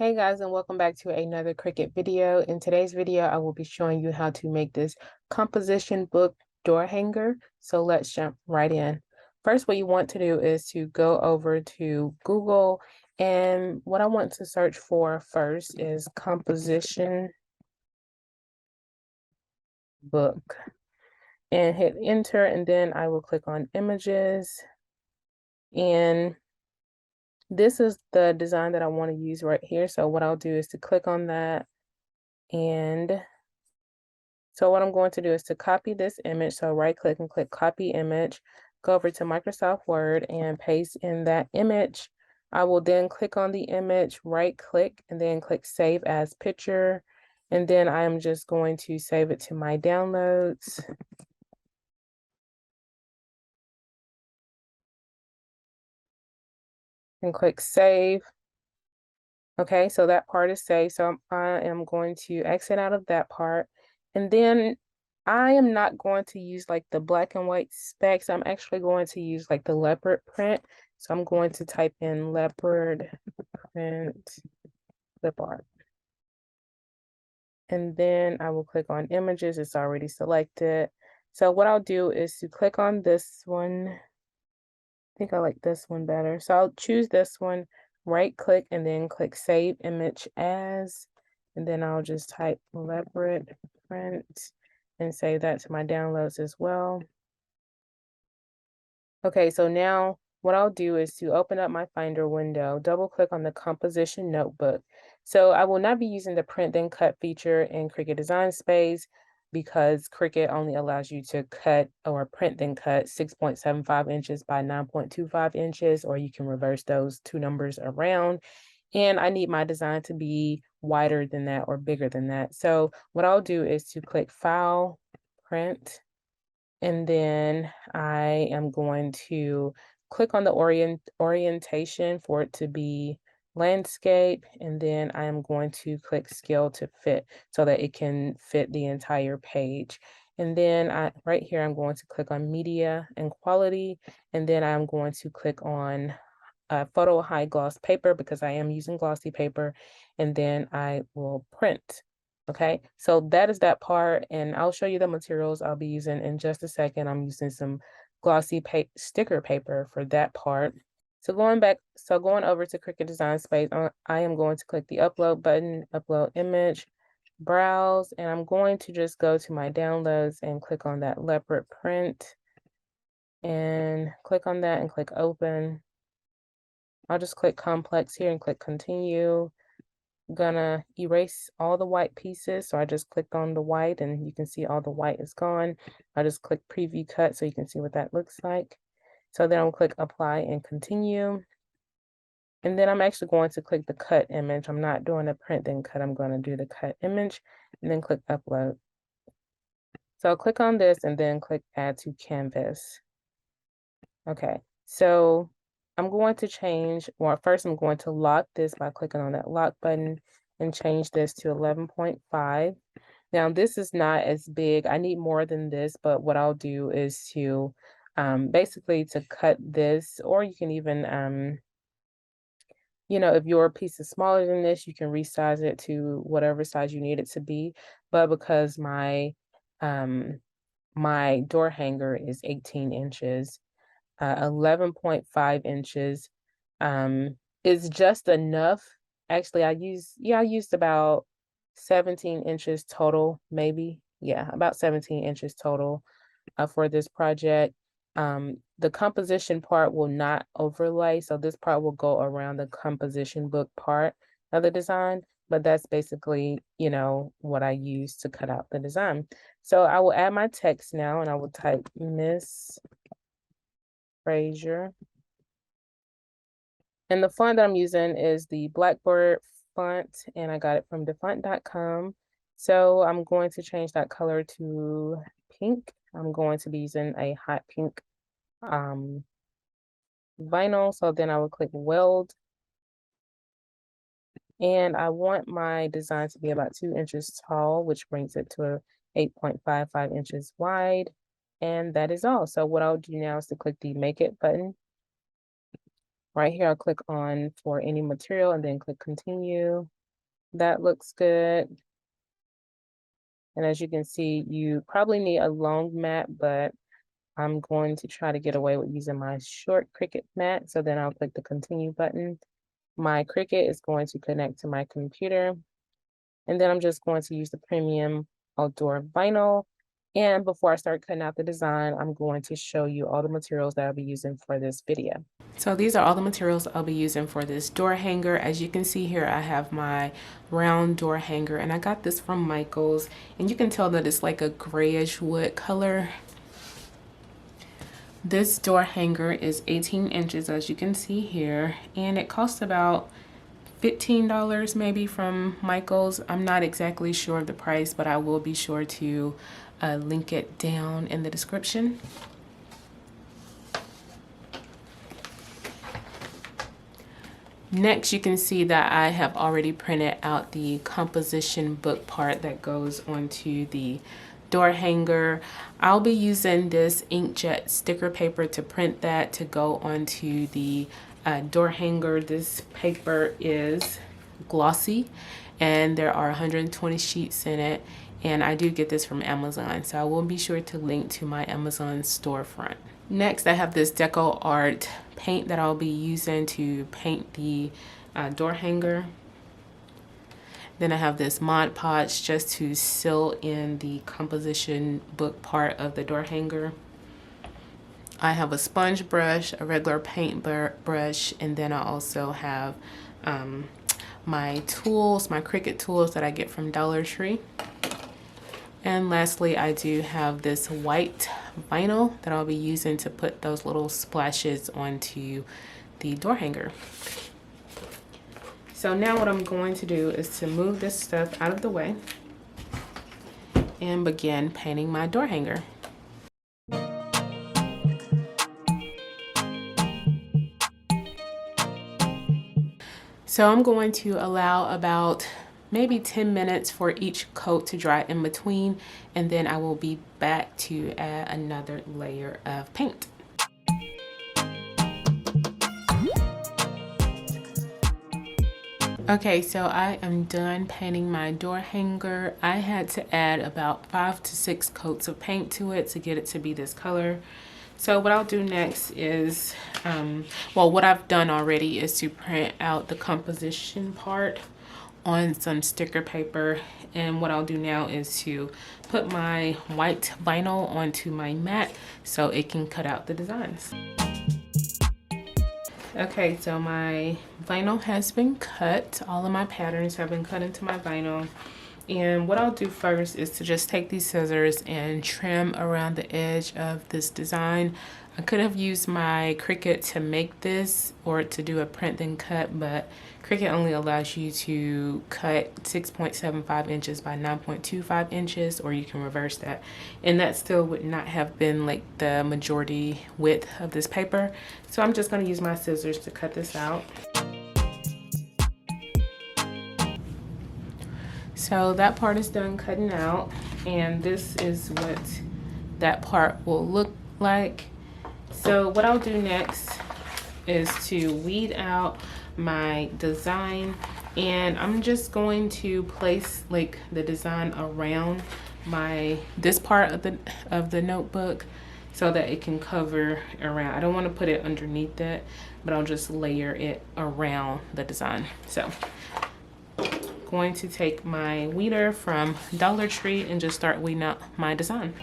Hey guys, and welcome back to another Cricut video. In today's video, I will be showing you how to make this composition book door hanger. So let's jump right in. First, what you want to do is to go over to Google, and what I want to search for first is composition book, and hit enter, and then I will click on images, and this is the design that I want to use right here. So what I'll do is to click on that, and so what I'm going to do is to copy this image. So right click and click copy image, go over to Microsoft Word and paste in that image. I will then click on the image, right click, and then click save as picture. And then I'm just going to save it to my downloads. And click save. Okay, so that part is saved. So I am going to exit out of that part. And then I am not going to use like the black and white specs. I'm actually going to use like the leopard print. So I'm going to type in leopard print clip art. And then I will click on images. It's already selected. So what I'll do is to click on this one. I think I like this one better. So I'll choose this one, right click, and then click save image as, and then I'll just type leopard print and save that to my downloads as well. Okay, so now what I'll do is to open up my Finder window, double click on the composition notebook. So I will not be using the print then cut feature in Cricut Design Space because Cricut only allows you to cut or print then cut 6.75 inches by 9.25 inches, or you can reverse those two numbers around. And I need my design to be wider than that or bigger than that. So what I'll do is to click File, Print, and then I am going to click on the orientation for it to be landscape, and then I am going to click scale to fit so that it can fit the entire page. And then right here, I'm going to click on media and quality, and then I'm going to click on photo high gloss paper because I am using glossy paper, and then I will print. Okay, so that is that part, and I'll show you the materials I'll be using in just a second. I'm using some glossy sticker paper for that part. So going over to Cricut Design Space, I am going to click the upload button, upload image, browse, and I'm going to just go to my downloads and click on that leopard print, and click on that and click open. I'll just click complex here and click continue. I'm gonna erase all the white pieces. So I just clicked on the white and you can see all the white is gone. I just click preview cut so you can see what that looks like. So then I'll click apply and continue. And then I'm actually going to click the cut image. I'm not doing a print then cut. I'm going to do the cut image and then click upload. So I'll click on this and then click add to canvas. Okay, so I'm going to change, or first I'm going to lock this by clicking on that lock button and change this to 11.5. Now this is not as big. I need more than this, but what I'll do is to basically to cut this, or you can even, if your piece is smaller than this, you can resize it to whatever size you need it to be. But because my door hanger is 18 inches, 11.5 inches is just enough. Actually, I used about 17 inches total, maybe. Yeah, about 17 inches total for this project. The composition part will not overlay, so this part will go around the composition book part of the design, but that's basically, what I use to cut out the design. So I will add my text now, and I will type Miss Frazier. And the font that I'm using is the Blackbird font, and I got it from defont.com. So I'm going to change that color to pink. I'm going to be using a hot pink vinyl. So then I will click weld. And I want my design to be about 2 inches tall, which brings it to 8.55 inches wide. And that is all. So what I'll do now is to click the Make It button. Right here, I'll click on for any material and then click continue. That looks good. And as you can see, you probably need a long mat, but I'm going to try to get away with using my short Cricut mat. So then I'll click the continue button. My Cricut is going to connect to my computer. And then I'm just going to use the premium outdoor vinyl. And before I start cutting out the design, I'm going to show you all the materials that I'll be using for this video. So these are all the materials I'll be using for this door hanger. As you can see here, I have my round door hanger, and I got this from Michael's, and you can tell that it's like a grayish wood color. This door hanger is 18 inches, as you can see here, and it costs about $15 maybe from Michael's. I'm not exactly sure of the price, but I will be sure to link it down in the description. Next, you can see that I have already printed out the composition book part that goes onto the door hanger. I'll be using this inkjet sticker paper to print that to go onto the door hanger. This paper is glossy and there are 120 sheets in it, and I do get this from Amazon, so I will be sure to link to my Amazon storefront. Next, I have this Deco Art paint that I'll be using to paint the door hanger. Then I have this Mod Podge just to seal in the composition book part of the door hanger. I have a sponge brush, a regular paint brush, and then I also have my tools, my Cricut tools that I get from Dollar Tree. And lastly, I do have this white vinyl that I'll be using to put those little splashes onto the door hanger. So now what I'm going to do is to move this stuff out of the way and begin painting my door hanger. So I'm going to allow about maybe 10 minutes for each coat to dry in between, and then I will be back to add another layer of paint. Okay, so I am done painting my door hanger. I had to add about 5 to 6 coats of paint to it to get it to be this color. So what I'll do next is, well, what I've done already is to print out the composition part on some sticker paper, and what I'll do now is to put my white vinyl onto my mat so it can cut out the designs. Okay, so my vinyl has been cut. All of my patterns have been cut into my vinyl. And what I'll do first is to just take these scissors and trim around the edge of this design. I could have used my Cricut to make this or to do a print then cut, but Cricut only allows you to cut 6.75 inches by 9.25 inches, or you can reverse that. And that still would not have been like the majority width of this paper. So I'm just going to use my scissors to cut this out. So that part is done cutting out, and this is what that part will look like. So what I'll do next is to weed out my design, and I'm just going to place like the design around this part of the notebook so that it can cover around. I don't want to put it underneath it, but I'll just layer it around the design. So going to take my weeder from Dollar Tree and just start weeding out my design.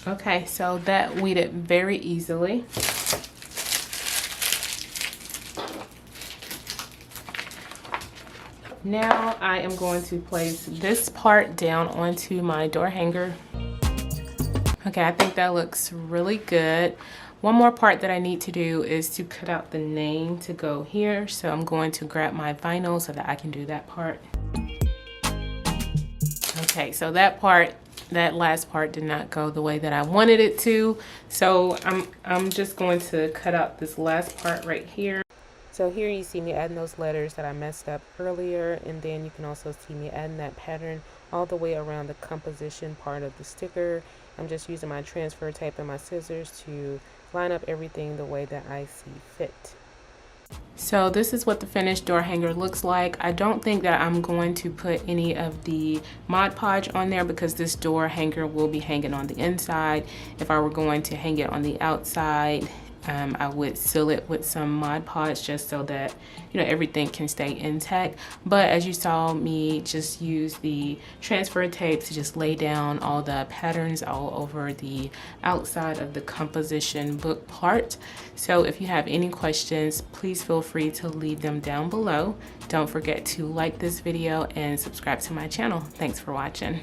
Okay, so that weeded very easily. Now I am going to place this part down onto my door hanger. Okay, I think that looks really good. One more part that I need to do is to cut out the name to go here. So I'm going to grab my vinyl so that I can do that part. Okay, so that last part did not go the way that I wanted it to. So I'm just going to cut out this last part right here. So here you see me adding those letters that I messed up earlier, and then you can also see me adding that pattern all the way around the composition part of the sticker. I'm just using my transfer tape and my scissors to line up everything the way that I see fit. So this is what the finished door hanger looks like. I don't think that I'm going to put any of the Mod Podge on there because this door hanger will be hanging on the inside. If I were going to hang it on the outside, I would seal it with some Mod Podge just so that, you know, everything can stay intact. But as you saw me just use the transfer tape to just lay down all the patterns all over the outside of the composition book part. So if you have any questions, please feel free to leave them down below. Don't forget to like this video and subscribe to my channel. Thanks for watching.